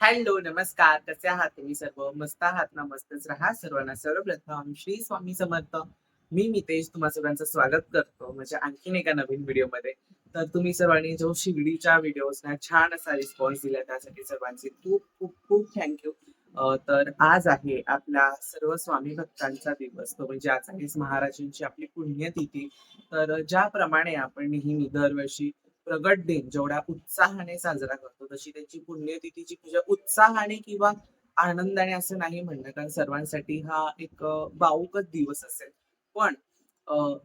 Hello, नमस्कार. कसे आहात तुम्ही सर्व? मस्त आहात ना? मस्तच राहा. सर्वांना सर्वप्रथम श्री स्वामी समर्थ. मी मितेश तुम्हा सर्वांचं स्वागत करतो म्हणजे आणखीन एका नवीन व्हिडिओमध्ये. तर तुम्ही सर्वांनी जो शिर्डीच्या व्हिडिओजना छान असा रिस्पॉन्स दिला त्यासाठी सर्वांचे खूप खूप खूप थँक्यू. तर आज आहे आपल्या सर्व स्वामी भक्तांचा दिवस. तो म्हणजे आज आहे महाराजांची आपली पुण्यतिथी. तर ज्याप्रमाणे आपण नेहमी दरवर्षी प्रगट दिन जेवढ्या उत्साहाने साजरा करतो तशी त्याची पुण्यतिथीची पूजा उत्साहाने किंवा आनंदाने असं नाही म्हणणं, कारण सर्वांसाठी हा एक भावुकच दिवस असेल. पण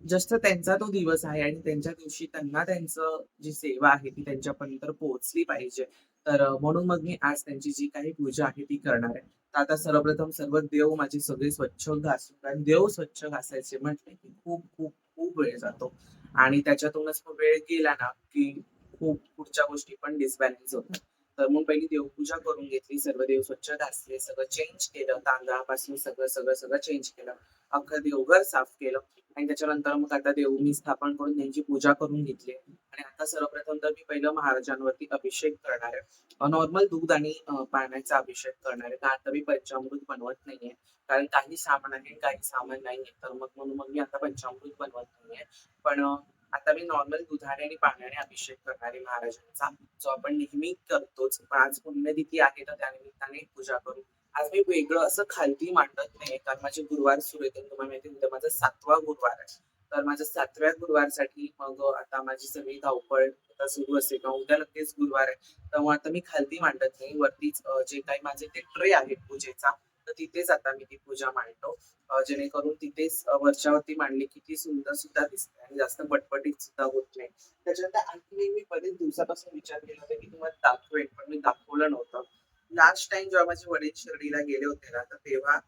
जस्ट त्यांचा तो दिवस आहे आणि त्यांच्या दिवशी त्यांना त्यांचं जी सेवा आहे ती त्यांच्यापर्यंत पोहोचली पाहिजे. तर म्हणून मग मी आज त्यांची जी काही पूजा आहे ती करणार आहे. तर आता सर्वप्रथम सर्व देव माझे सगळे स्वच्छ घासून, कारण देव स्वच्छ घासायचे म्हटले की खूप खूप खूप वेळ जातो आणि त्याच्यातूनच मग वेळ गेला ना की खूप पुढच्या गोष्टी पण डिसबॅलन्स होतात. तर मग पहिली देवपूजा करून घेतली, सर्व देव स्वच्छ घासले, सगळं चेंज केलं, तांदळापासून सगळं सगळं सगळं चेंज केलं, अख्खं देवघर साफ केलं आणि त्याच्यानंतर मग आता देव मी स्थापन करून त्यांची पूजा करून घेतली आणि आता सर्वप्रथम तर मी पहिलं महाराजांवरती अभिषेक करणार आहे. नॉर्मल दूध आणि पाण्याचा अभिषेक करणार आहे. का आता मी पंचामृत बनवत नाहीये, कारण काही सामान आहे काही सामान नाहीये. तर मग म्हणून मग मी आता पंचामृत बनवत नाहीये. पण आता मी नॉर्मल दुधाने आणि पाण्याने अभिषेक करणार आहे महाराजांचा, जो आपण नेहमी करतोच. पण आज पुण्यतिथी आहे तर त्यानिमित्ताने पूजा करू. आज मी वेगळं असं खालती मांडत नाहीये, कारण माझे गुरुवार सुरू येतील. तुम्हाला माहिती उद्या माझा 7वा गुरुवार आहे. तर माझ्या 7व्या गुरुवारसाठी मग आता माझी सगळी धावपळ आता सुरू असते, किंवा उद्या नक्कीच गुरुवार आहे. त्यामुळे आता मी खालती मांडत नाही, वरतीच जे काही माझे ते ट्रे आहे पूजेचा, तर तिथेच आता मी ती पूजा मांडतो. जेणेकरून तिथेच वरच्यावरती मांडली की ती सुंदर सुद्धा दिसते आणि जास्त पटपटीत सुद्धा होत नाही. त्याच्यानंतर आणखी एक मी बरेच दिवसापासून विचार केला होता की तुम्हाला दाखवेन, पण मी दाखवलं नव्हतं. लास्ट टाइम जेव्हा माझे वडील शिर्डीला गेले होते ना, तर तेव्हा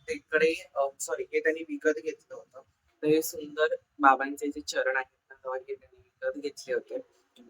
तिकडे सॉरी हे त्यांनी विकत घेतलं होतं. तर हे सुंदर बाबांचे जे चरण आहेत ना, तेव्हा हे त्यांनी विकत घेतले होते.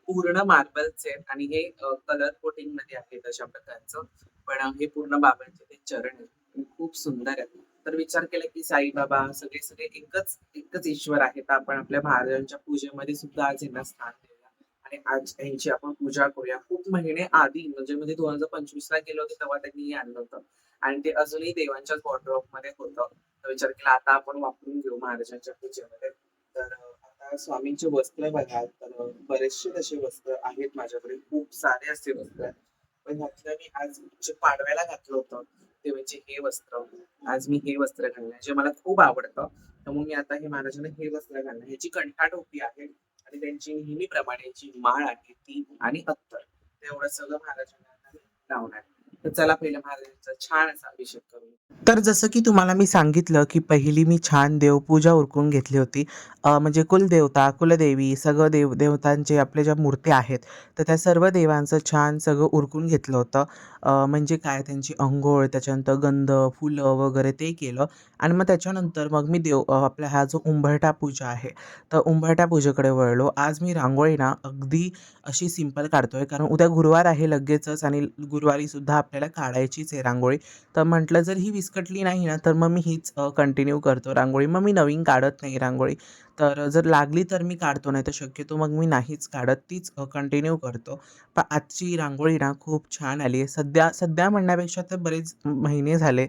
पूर्ण मार्बलचे आणि हे कलर कोटिंग मध्ये आहेत अशा प्रकारचं. पण हे पूर्ण बाबांचे ते चरण आहेत, खूप सुंदर आहेत. तर विचार केला की साईबाबा सगळे सगळे एकच एकच ईश्वर आहेत. तर आपण आपल्या महाराजांच्या पूजेमध्ये सुद्धा आज यांना स्थान देऊया आणि आज यांची आपण पूजा करूया. खूप महिने आधी म्हणजे 2025 ला गेलो होतो तेव्हा त्यांनी हे आणलं होतं आणि ते अजूनही देवांच्याच वॉर्डरोब मध्ये होतं. तर विचार केला आता आपण वापरून घेऊ महाराजांच्या पूजेमध्ये. तर आता स्वामींचे वस्त्र बघाल तर बरेचसे तसे वस्त्र आहेत माझ्याकडे, खूप सारे असे वस्त्र आहेत. पण ह्यातलं मी आज जे पाडव्याला घातलं होतं ते म्हणजे हे वस्त्र. आज मी हे वस्त्र घालणार जे मला खूप आवडतं. त्यामुळे मी आता हे महाराजांना हे वस्त्र घालणार. ह्याची कंठाटोपी आहे आणि त्यांची नेहमीप्रमाणे जी माळ आहे ती आणि अत्तर, तेवढं सगळं महाराजांना आता मी लावणार. तर चला पहिलं महाराजांचा छान असा अभिषेक करू. तर जसं की तुम्हाला मी सांगितलं की पहिली मी छान देवपूजा उरकून घेतली होती. म्हणजे कुलदेवता, कुलदेवी, सगळं देवतांचे आपल्या ज्या मूर्त्या आहेत, तर त्या सर्व देवांचं छान सगळं उरकून घेतलं होतं. म्हणजे काय त्यांची अंघोळ, त्याच्यानंतर गंध, फुलं वगैरे ते केलं आणि मग त्याच्यानंतर मग मी आपला हा जो उंबरठा पूजा आहे, तर उंबरठा पूजेकडे वळलो. आज मी रांगोळी ना अगदी अशी सिंपल काढतोय, कारण उद्या गुरुवार आहे लगेचच आणि गुरुवारीसुद्धा आपल्याला काढायचीच आहे रांगोळी. तर म्हटलं जर ही विस्कटली नाही ना, तर मग मी हीच कंटिन्यू करतो रांगोळी. मग मी नवीन काढत नाही रांगोळी. तर जर लागली तर मी काढतो, नाही तर शक्यतो मग मी नाहीच काढत, तीच कंटिन्यू करतो. पण आजची रांगोळी ना खूप छान आली आहे. सध्या सध्या म्हणण्यापेक्षा तर बरेच महिने झाले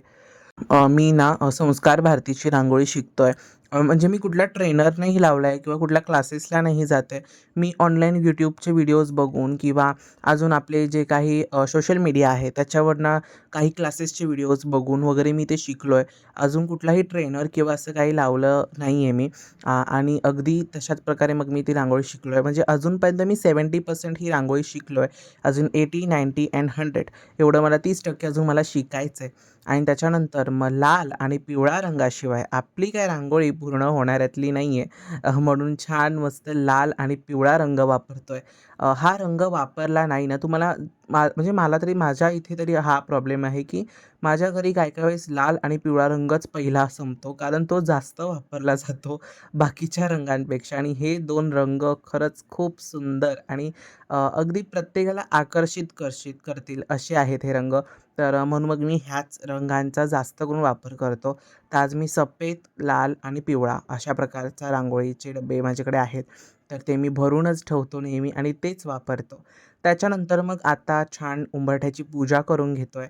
मी ना संस्कार भारतीची रांगोळी शिकतोय म्हणजे मी कुठल्या ट्रेनर नाही लावला आहे किंवा कुठल्या क्लासेसला नाही जात आहे. मी ऑनलाईन YouTubeचे व्हिडिओज बघून किंवा अजून आपले जे काही सोशल मीडिया आहे त्याच्यावरनं काही क्लासेसचे व्हिडिओज बघून वगैरे मी ते शिकलो आहे. अजून कुठलाही ट्रेनर किंवा असं काही लावलं नाही आहे मी. आणि अगदी तशाच प्रकारे मग मी ती रांगोळी शिकलो आहे. म्हणजे अजूनपर्यंत मी 70% ही रांगोळी शिकलो आहे. अजून 80, 90 अँड 100 एवढं मला 30% अजून मला शिकायचं आहे. आणि त्याच्यानंतर मग लाल आणि पिवळा रंगाशिवाय आपली काय रांगोळी पूर्ण होणाऱ्यातली नाही आहे. म्हणून छान मस्त लाल आणि पिवळा रंग वापरतोय. हा रंग वापरला नाही ना तुम्हाला म्हणजे मला तरी माझ्या इथे तरी हा प्रॉब्लेम आहे, की माझ्या घरी काही-काही वेळेस लाल आणि पिवळा रंगच पहिला संपतो. कारण तो जास्त वापरला जातो बाकीच्या रंगांपेक्षा आणि हे 2 रंग खरंच खूप सुंदर आणि अगदी प्रत्येकाला आकर्षित करतील असे आहेत हे रंग. तर म्हणून मग मी ह्याच रंगांचा जास्त करून वापर करतो. तर आज मी सफेद, लाल आणि पिवळा अशा प्रकारचा रांगोळीचे डब्बे माझ्याकडे आहेत. तर ते मी भरूनच ठेवतो नेहमी आणि तेच वापरतो. त्याच्यानंतर मग आता छान उंबरठ्याची पूजा करून घेतोय.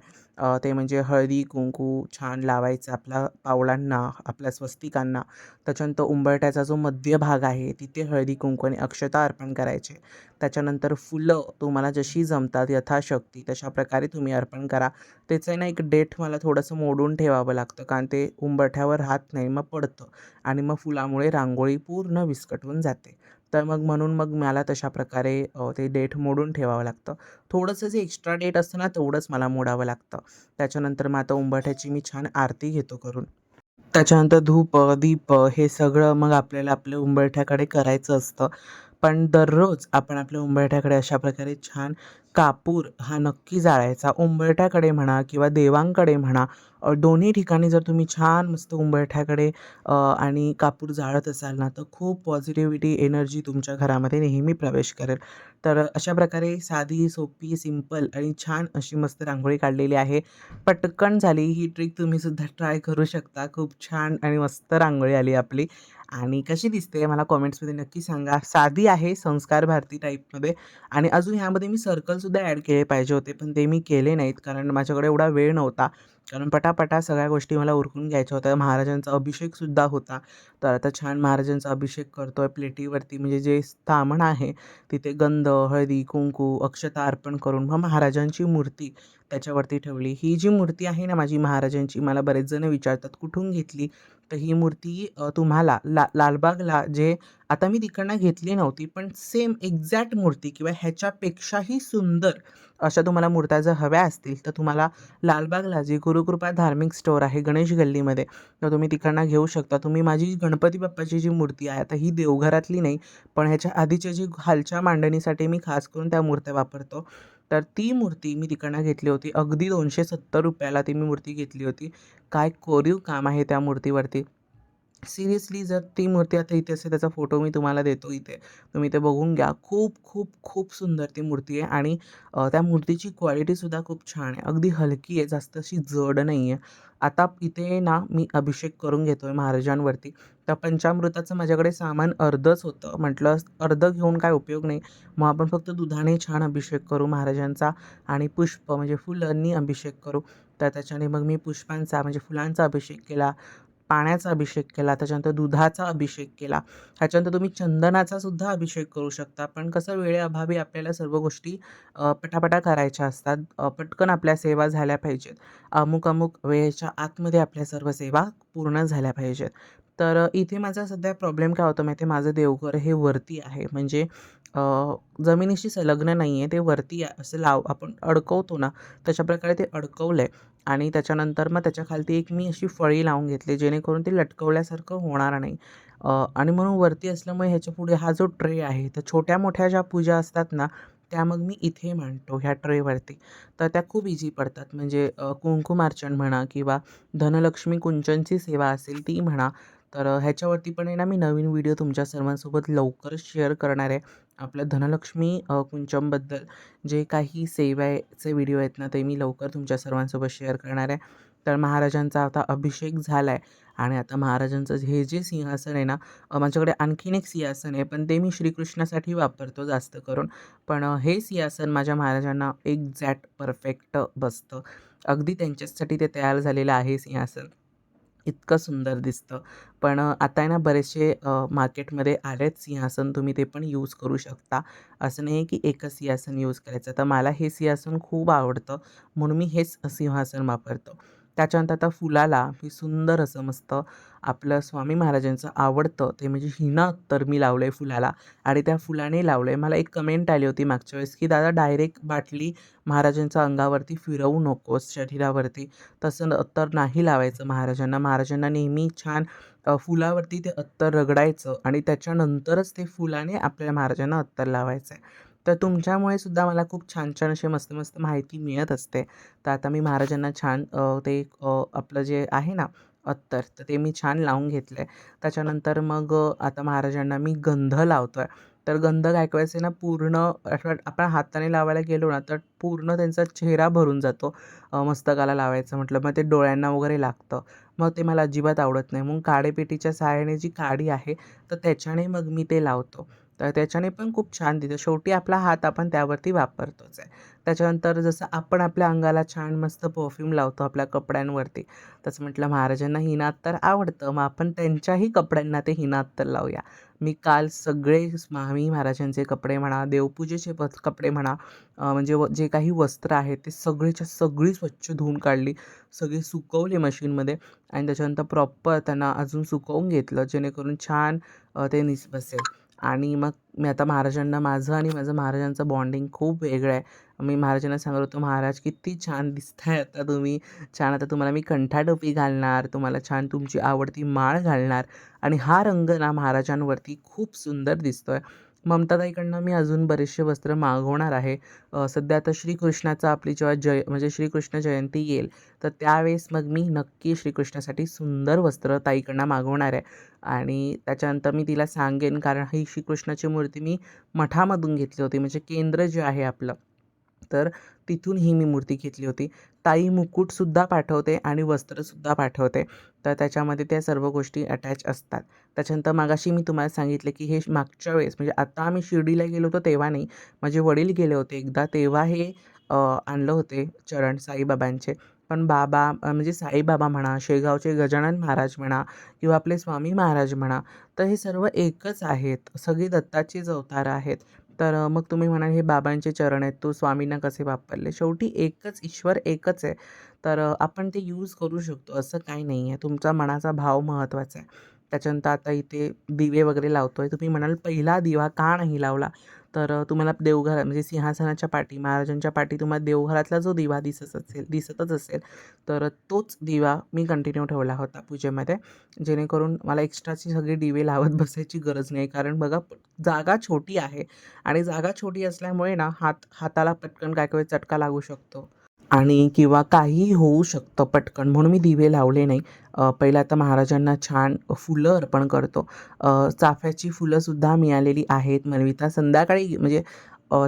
ते म्हणजे हळदी-कुंकू छान लावायचं आपल्या पावलांना, आपल्या स्वस्तिकांना. त्याच्यानंतर उंबरठ्याचा जो मध्य भाग आहे तिथे हळदी-कुंकू आणि अक्षता अर्पण करायचे. त्याच्यानंतर फुलं तुम्हाला जशी जमतात यथाशक्ती तशा प्रकारे तुम्ही अर्पण करा. त्याचं आहे ना एक देठ मला थोडंसं मोडून ठेवावं लागतं कारण ते उंबरठ्यावर राहत नाही मग पडतं आणि मग फुलामुळे रांगोळी पूर्ण विस्कटून जाते. तर मग म्हणून मग मला तशा प्रकारे ते देठ मोडून ठेवावं लागतं. थोडंसं जे एक्स्ट्रा डेट असतं ना तेवढंच मला मोडावं लागतं. त्याच्यानंतर मग आता उंबरठ्याची मी छान आरती घेतो करून. त्याच्यानंतर धूप, दीप हे सगळं मग आपल्याला आपल्या उंबरठ्याकडे करायचं असतं. पण दररोज आपण आपल्या उंबरठ्याकडे अशा प्रकारे छान कापूर हा नक्की जाळायचा. उंबरठ्याकडे म्हणा किंवा देवांकडे म्हणा दोन्ही ठिकाणी जर तुम्ही छान मस्त उंबरठ्याकडे आणि कापूर जाळत असाल ना, तर खूप पॉझिटिव्हिटी एनर्जी तुमच्या घरामध्ये नेहमी प्रवेश करेल. तर अशा प्रकारे साधी, सोपी, सिंपल आणि छान अशी मस्त रांगोळी काढलेली आहे. पटकन झाली ही ट्रिक तुम्हीसुद्धा ट्राय करू शकता. खूप छान आणि मस्त रांगोळी आली आपली. आणि कशी दिसते मला कमेंट्समध्ये नक्की सांगा. साधी आहे संस्कार भारती टाईपमध्ये आणि अजून ह्यामध्ये मी सर्कलसुद्धा ॲड केले पाहिजे होते, पण ते मी केले नाहीत कारण माझ्याकडे एवढा वेळ नव्हता. कारण पटापटा सगळ्या गोष्टी मला उरकून घ्यायच्या होत्या. महाराजांचा अभिषेकसुद्धा होता. तर आता छान महाराजांचा अभिषेक करतोय प्लेटीवरती म्हणजे जे स्थामण आहे तिथे गंध, हळदी, कुंकू, अक्षता अर्पण करून मग महाराजांची मूर्ती त्याच्यावरती ठेवली. ही जी मूर्ती आहे ना माझी महाराजांची मला बरेच जण विचारतात, "कुठून घेतली?" तर ही मूर्ती तुम्हाला लालबागला जे आता मी तिकडनं घेतली नव्हती, पण सेम एक्झॅक्ट मूर्ती किंवा ह्याच्यापेक्षाही सुंदर अशा तुम्हाला मूर्त्या जर हव्या असतील, तर तुम्हाला लालबागला जे गुरुकृपा धार्मिक स्टोअर आहे गणेश गल्लीमध्ये, तर तुम्ही तिकडनं घेऊ शकता. तुम्ही माझी गणपती बाप्पाची जी मूर्ती आहे, आता ही देवघरातली नाही, पण ह्याच्या आधीच्या जी खालच्या मांडणीसाठी मी खास करून त्या मूर्त्या वापरतो. तर ती मूर्ती मी तिकडनं घेतली होती. अगदी ₹270 ला ती मी मूर्ती घेतली होती. काय कोरीव काम आहे त्या मूर्तीवरती. सिरियसली जर ती मूर्ती आता इथे असेल त्याचा फोटो मी तुम्हाला देतो इथे. तुम्ही ते बघून घ्या. खूप, खूप, खूप सुंदर ती मूर्ती आहे आणि त्या मूर्तीची क्वालिटीसुद्धा खूप छान आहे. अगदी हलकी आहे, जास्त अशी जड नाही आहे. आता इथे ना मी अभिषेक करून घेतोय महाराजांवरती. तर पंचामृताचं माझ्याकडे सामान अर्धच होतं. म्हटलं अर्धं घेऊन काय उपयोग नाही. मग आपण फक्त दुधाने छान अभिषेक करू महाराजांचा आणि पुष्प म्हणजे फुलांनी अभिषेक करू. तर त्याच्याने मग मी पुष्पांचा म्हणजे फुलांचा अभिषेक केला. पाण्याचा अभिषेक केला, त्याच्यानंतर दुधाचा अभिषेक केला. ह्याच्यानंतर तुम्ही चंदनाचा सुद्धा अभिषेक करू शकता. पण कसं वेळेअभावी आपल्याला सर्व गोष्टी पटापटा करायच्या असतात. पटकन आपल्या सेवा झाल्या पाहिजेत. अमुक-अमुक वेळेच्या आतमध्ये आपल्या सर्व सेवा पूर्ण झाल्या पाहिजेत. तर इथे माझा सध्या प्रॉब्लेम काय होतो माहिती आहे, माझं देवघर हे वरती आहे. म्हणजे अ, जमिनीशी संलग्न नाही आहे. ते वरती आहे. असं आपण अडकवतो ना, तशा प्रकारे ते अडकवलं आहे. आणि त्याच्यानंतर मग त्याच्याखालती एक मी अशी फळी लावून घेतली जेणेकरून ते लटकवल्यासारखं होणार नाही. आणि म्हणून वरती असल्यामुळे ह्याच्यापुढे हा जो ट्रे आहे, तर छोट्या-मोठ्या ज्या पूजा असतात ना, त्या मग मी इथे मांडतो ह्या ट्रेवरती. तर त्या खूप इझी पडतात. म्हणजे कुंकुमार्चन म्हणा किंवा धनलक्ष्मी कुंचनची सेवा असेल ती म्हणा. तर ह्याच्यावरती पण आहे ना मी नवीन व्हिडिओ तुमच्या सर्वांसोबत लवकरच शेअर करणार आहे. आपल्या धनलक्ष्मी कुंचनबद्दल जे काही सेवेचे व्हिडिओ आहेत ना, ते मी लवकर तुमच्या सर्वांसोबत शेअर करणार आहे. तर महाराजांचा आता अभिषेक झाला आहे आणि आता महाराजांचं हे जे सिंहासन आहे ना, माझ्याकडे आणखीन एक सिंहासन आहे, पण ते मी श्रीकृष्णासाठी वापरतो जास्त करून. पण हे सिंहासन माझ्या महाराजांना एक्झॅक्ट परफेक्ट बसतं. अगदी त्यांच्यासाठी ते तयार झालेलं आहे सिंहासन. इतकं सुंदर दिसतं. पण आता आहे ना बरेचसे मार्केटमध्ये आलेत सिंहासन, तुम्ही ते पण यूज करू शकता. असं नाही की एकच सिंहासन यूज करायचं. तर मला हे सिंहासन खूप आवडतं म्हणून मी हेच सिंहासन वापरतो. त्याच्यानंतर आता फुलाला मी सुंदर असं मस्त आपलं स्वामी महाराजांचं आवडतं ते म्हणजे हिना अत्तर मी लावलं आहे फुलाला आणि त्या फुलाने लावलं आहे. मला एक कमेंट आली होती मागच्या वेळेस, की "दादा डायरेक्ट बाटली महाराजांच्या अंगावरती फिरवू नकोस शरीरावरती. तसं अत्तर नाही लावायचं महाराजांना. महाराजांना नेहमी छान फुलावरती ते अत्तर रगडायचं आणि त्याच्यानंतरच ते फुलाने आपल्या महाराजांना अत्तर लावायचं आहे." तर तुमच्यामुळे सुद्धा मला खूप छान-छान अशी मस्त-मस्त माहिती मिळत असते. तर आता मी महाराजांना छान ते आपलं जे आहे ना अत्तर, तर ते मी छान लावून घेतलं आहे. त्याच्यानंतर मग आता महाराजांना मी गंध लावतो आहे. तर गंध काय करायचं ना पूर्ण आपण हाताने लावायला गेलो ना, तर पूर्ण त्यांचा चेहरा भरून जातो. मस्तकाला लावायचं म्हटलं, मग ते डोळ्यांना वगैरे लागतं. मग ते मला अजिबात आवडत नाही. मग काडीपेटीच्या सहाय्याने जी काडी आहे, तर त्याच्याने मग मी ते लावतो. तर त्याच्याने पण खूप छान दिसतं. शेवटी आपला हात आपण त्यावरती वापरतोच आहे. त्याच्यानंतर जसं आपण आपल्या अंगाला छान मस्त परफ्यूम लावतो आपल्या कपड्यांवरती, तसं म्हटलं महाराजांना हिना अत्तर आवडतं, मग आपण त्यांच्याही कपड्यांना ते हिना अत्तर लावूया. मी काल सगळे स्वामी महाराजांचे कपडे म्हणा, देवपूजेचे कपडे म्हणा, म्हणजे जे काही वस्त्र आहेत ते सगळीच्या सगळी स्वच्छ धुवून काढली. सगळे सुकवले मशीनमध्ये आणि त्याच्यानंतर प्रॉपर त्यांना अजून सुकवून घेतलं जेणेकरून छान ते बसेल. आणि मग मी आता महाराजांना माझं आणि माझं महाराजांचं बॉन्डिंग खूप वेगळं आहे. मी महाराजांना सांगत होतो, "महाराज किती छान दिसताय आता तुम्ही. छान आता तुम्हाला मी कंठाटोपी घालणार, तुम्हाला छान तुमची आवडती माळ घालणार आणि हा रंग ना महाराजांवरती खूप सुंदर दिसतोय." ममताताईकडनं मी अजून बरेचसे वस्त्र मागवणार आहे. सध्या आता श्रीकृष्णाचा आपली जेव्हा म्हणजे श्रीकृष्ण जयंती येईल, तर त्यावेळेस मग मी नक्की श्रीकृष्णासाठी सुंदर वस्त्र ताईकडनं मागवणार आहे. आणि त्याच्यानंतर मी तिला सांगेन, कारण ही श्रीकृष्णाची मूर्ती मी मठामधून घेतली होती, म्हणजे केंद्र जे आहे आपलं, तर तिथून ही मी मूर्ती घेतली होती. ताई मुकुटसुद्धा पाठवते आणि वस्त्रसुद्धा पाठवते. तर त्याच्यामध्ये त्या सर्व गोष्टी अटॅच असतात. त्याच्यानंतर मगाशी मी तुम्हाला सांगितलं, की हे मागच्या वेळेस म्हणजे आता आम्ही शिर्डीला गेलो होतो तेव्हा नाही, माझे वडील गेले होते एकदा, तेव्हा हे आणलं होते चरण साईबाबांचे. पण बाबा म्हणजे साईबाबा म्हणा, शेगावचे गजानन महाराज म्हणा किंवा आपले स्वामी महाराज म्हणा, तर हे सर्व एकच आहेत. सगळे दत्ताचेच अवतार आहेत. तर मग तुम्ही म्हणाल हे बाबांचे चरण आहेत, तू स्वामींना कसे वापरले? शेवटी एकच ईश्वर एकच आहे. तर आपण ते यूज करू शकतो, असं काही नाही आहे. तुमचा मनाचा भाव महत्त्वाचा आहे. त्याच्यानंतर आता इथे दिवे वगैरे लावतोय. तुम्ही म्हणाल पहिला दिवा का नाही लावला? तर तुम्हाला देवघरात म्हणजे सिंहासनाच्या पाठी, महाराजांच्या पाठी तुम्हाला देवघरातला जो दिवा दिसतच असेल, तर तोच दिवा मी कंटिन्यू ठेवला होता पूजेमध्ये. जेणेकरून मला एक्स्ट्राची सगळी दिवे लावत बसायची गरज नाही. कारण बघा जागा छोटी आहे आणि जागा छोटी असल्यामुळे ना हाताला पटकन काय काय चटका लागू शकतो आणि किंवा काहीही होऊ शकतं पटकन, म्हणून मी दिवे लावले नाही. पहिलं आता महाराजांना छान फुलं अर्पण करतो. चाफ्याची फुलंसुद्धा मिळालेली आहेत. मनविता संध्याकाळी म्हणजे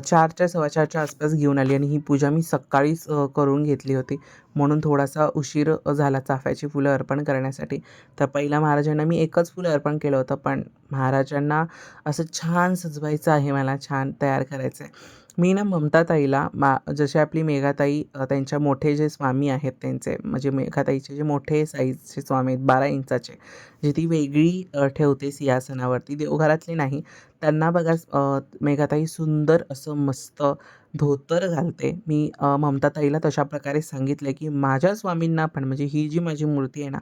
4च्या 4:15च्या आसपास घेऊन आली आणि ही पूजा मी सकाळीच करून घेतली होती. म्हणून थोडासा उशीर झाला चाफ्याची फुलं अर्पण करण्यासाठी. तर पहिला महाराजांना मी एकच फुलं अर्पण केलं होतं, पण महाराजांना असं छान सजवायचं आहे, मला छान तयार करायचं आहे. मी ना ममताताईला जसे आपली मेघाताई त्यांच्या मोठे जे स्वामी आहेत त्यांचे म्हणजे मेघाताईचे जे मोठे साईजचे स्वामी आहेत 12 इंचाचे, जे ती वेगळी ठेवते सिंहासनावरती, देवघरातले नाही. त्यांना बघा मेघाताई सुंदर असं मस्त धोतर घालते. मी ममताताईला तशा प्रकारे सांगितलं की माझ्या स्वामींना पण म्हणजे ही जी माझी मूर्ती आहे ना,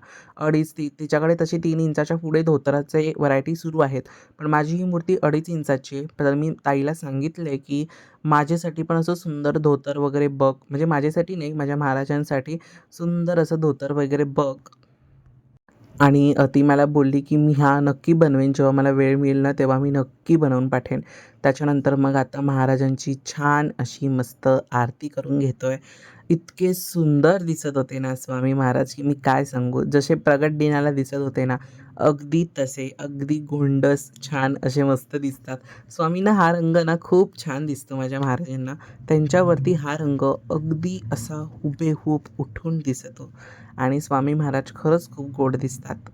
तिच्याकडे तशी 3 इंचाच्या पुढे धोतराचे व्हरायटी सुरू आहेत. पण माझी ही मूर्ती 2.5 इंचाची आहे. तर मी ताईला सांगितलं आहे की माझ्यासाठी पण असं सुंदर धोतर वगैरे बघ. म्हणजे माझ्यासाठी नाही, माझ्या महाराजांसाठी सुंदर असं धोतर वगैरे बघ. आणि ती मला बोलली की "मी हा नक्की बनवेन. जेव्हा मला वेळ मिळेल ना, तेव्हा मी नक्की बनवून पाठवेन." त्याच्यानंतर मग आता महाराजांची छान अशी मस्त आरती करून घेतोय. इतके सुंदर दिसत होते ना स्वामी महाराज, की मी काय सांगू. जसे प्रगट दिनाला दिसत होते ना, अगदी तसे, अगदी गोंडस छान असे मस्त दिसतात. स्वामींना हा रंग ना खूप छान दिसतो माझ्या महाराजांना. त्यांच्यावरती हा रंग अगदी असा हुबेहूब उठून दिसतो आणि स्वामी महाराज खरंच खूप गोड दिसतात.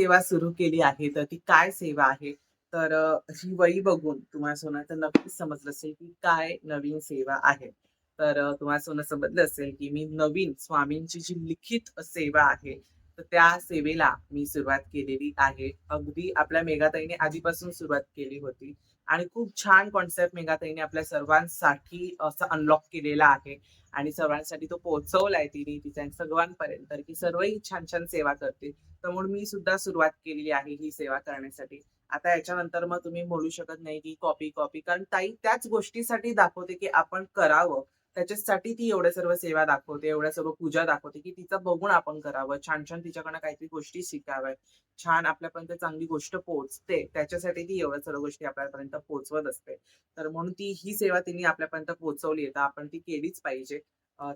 सेवा सुरू केली आहे. तर ती काय सेवा आहे? तर ही वही बघून तुम्हाला सोनं तर नक्कीच समजलं असेल की काय नवीन सेवा आहे. तर तुम्हाला सोनं समजलं असेल की मी नवीन स्वामींची जी लिखित सेवा आहे, तर त्या सेवेला मी सुरुवात केलेली आहे. अगदी आपल्या मेघाताईने आधीपासून सुरुवात केली होती आणि खूप छान कॉन्सेप्ट मेघाताईने आपल्या सर्वांसाठी असं अनलॉक केलेला आहे आणि सर्वांसाठी तो पोहोचवलाय तिने तिच्या सर्वांपर्यंत की सर्वही छान-छान सेवा करतील. तर म्हणून मी सुद्धा सुरुवात केलेली आहे ही सेवा करण्यासाठी. आता याच्यानंतर मग तुम्ही बोलू शकत नाही की कॉपी कारण ताई त्याच गोष्टीसाठी दाखवते की आपण करावं. त्याच्यासाठी ती एवढ्या सर्व सेवा दाखवते, एवढ्या सर्व पूजा दाखवते की तिचं बघून आपण करावं. छान-छान तिच्याकडनं काहीतरी गोष्टी शिकाव्या. छान आपल्यापर्यंत चांगली गोष्ट पोहोचते. त्याच्यासाठी ती एवढ्या सर्व गोष्टी आपल्यापर्यंत पोहोचवत असते. तर म्हणून ही सेवा तिने आपल्यापर्यंत पोहोचवली आहे, तर आपण ती केलीच पाहिजे.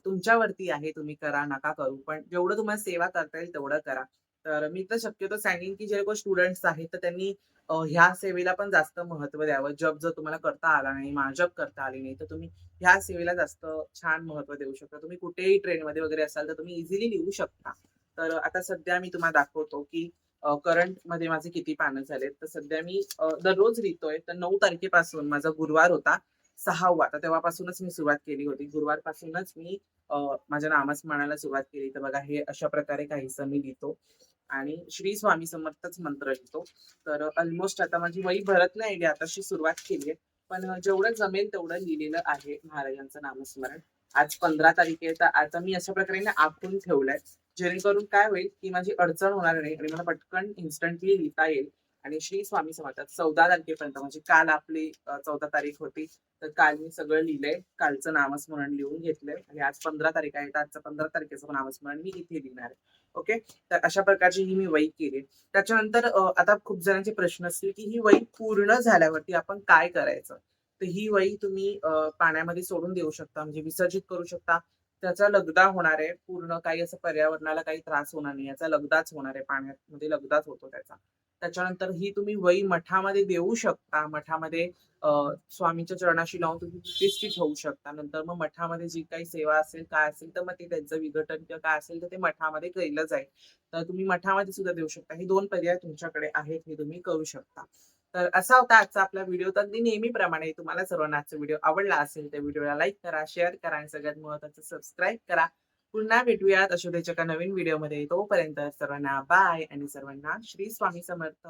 तुमच्यावरती आहे, तुम्ही करा, नका करू. पण जेवढं तुम्हाला सेवा करता येईल तेवढं करा. तर मी तर शक्यतो सांगेन, की जे लोकं स्टुडंट्स आहेत, तर त्यांनी ह्या सेवेला पण जास्त महत्त्व द्यावं. जप जर तुम्हाला करता आला नाही, महाजप करता आली नाही, तर तुम्ही ह्या सेवेला जास्त छान महत्त्व देऊ शकता. तुम्ही कुठेही ट्रेनमध्ये वगैरे असाल, तर तुम्ही इझिली लिहू शकता. तर आता सध्या मी तुम्हाला दाखवतो, की करंटमध्ये माझे किती पानं झालेत. तर सध्या मी दररोज लिहितोय. तर 9 तारखेपासून माझा गुरुवार होता 6वा. तर तेव्हापासूनच मी सुरुवात केली होती. गुरुवारपासूनच मी माझ्या नामस्मरणाला सुरुवात केली. तर बघा हे अशा प्रकारे काहीसं मी लिहितो आणि श्री स्वामी समर्थच मंत्र लिहितो. तर अल्मोस्ट आता माझी वही भरत नाही आहे. आताशी सुरुवात केली आहे. पण जेवढं जमेल तेवढं लिहिलेलं आहे महाराजांचं नामस्मरण. आज 15 तारीख आहे. तर आता मी अशा प्रकारे ना आखून ठेवलंय. जेणेकरून काय होईल, की माझी अडचण होणार नाही आणि मला पटकन इन्स्टंटली लिहिता येईल. आणि श्री स्वामी समर्थ 14 तारखेपर्यंत म्हणजे काल आपली 14 तारीख होती. तर काल मी सगळं लिहिलंय. कालचं नामस्मरण लिहून घेतलंय आणि आज 15 तारीख आहे. तर आजचं 15 तारखेचं नामस्मरण मी इथे लिहिणार आहे. ओके. तर अशा प्रकारची ही मी वही केली. त्याच्यानंतर आता खूप जणांचे प्रश्न असतील, की ही वही पूर्ण झाल्यावरती आपण काय करायचं? तर ही वही तुम्ही पाण्यामध्ये सोडून देऊ शकता, म्हणजे विसर्जित करू शकता. त्याचा लगदा होणार आहे. पूर्ण काही असं पर्यावरणाला काही त्रास होणार नाही. याचा लगदाच होणार आहे. पाण्यामध्ये लगदाच होतो त्याचा. त्याच्यानंतर ही तुम्ही वही मठामध्ये देऊ शकता. मठामध्ये स्वामींच्या चरणाशी लावून तुम्ही तिथेच ती ठेवू शकता. नंतर मग मठामध्ये जी काही सेवा असेल, काय असेल, तर मग ते त्यांचं विघटन किंवा काय असेल, तर ते मठामध्ये केलं जाईल. तर तुम्ही मठामध्ये सुद्धा देऊ शकता. हे 2 पर्याय तुमच्याकडे आहेत. हे तुम्ही करू शकता. तर असा होता आजचा आपला व्हिडिओ. तर अगदी नेहमीप्रमाणे तुम्हाला सर्वांना आजचा व्हिडिओ आवडला असेल, तर व्हिडिओला लाईक करा, शेअर करा आणि सगळ्यात महत्त्वाचं सबस्क्राईब करा. पुन्हा भेटूयात अशा उद्याच्या एका नवीन व्हिडिओमध्ये. तोपर्यंत सर्वांना बाय आणि सर्वांना श्री स्वामी समर्थ.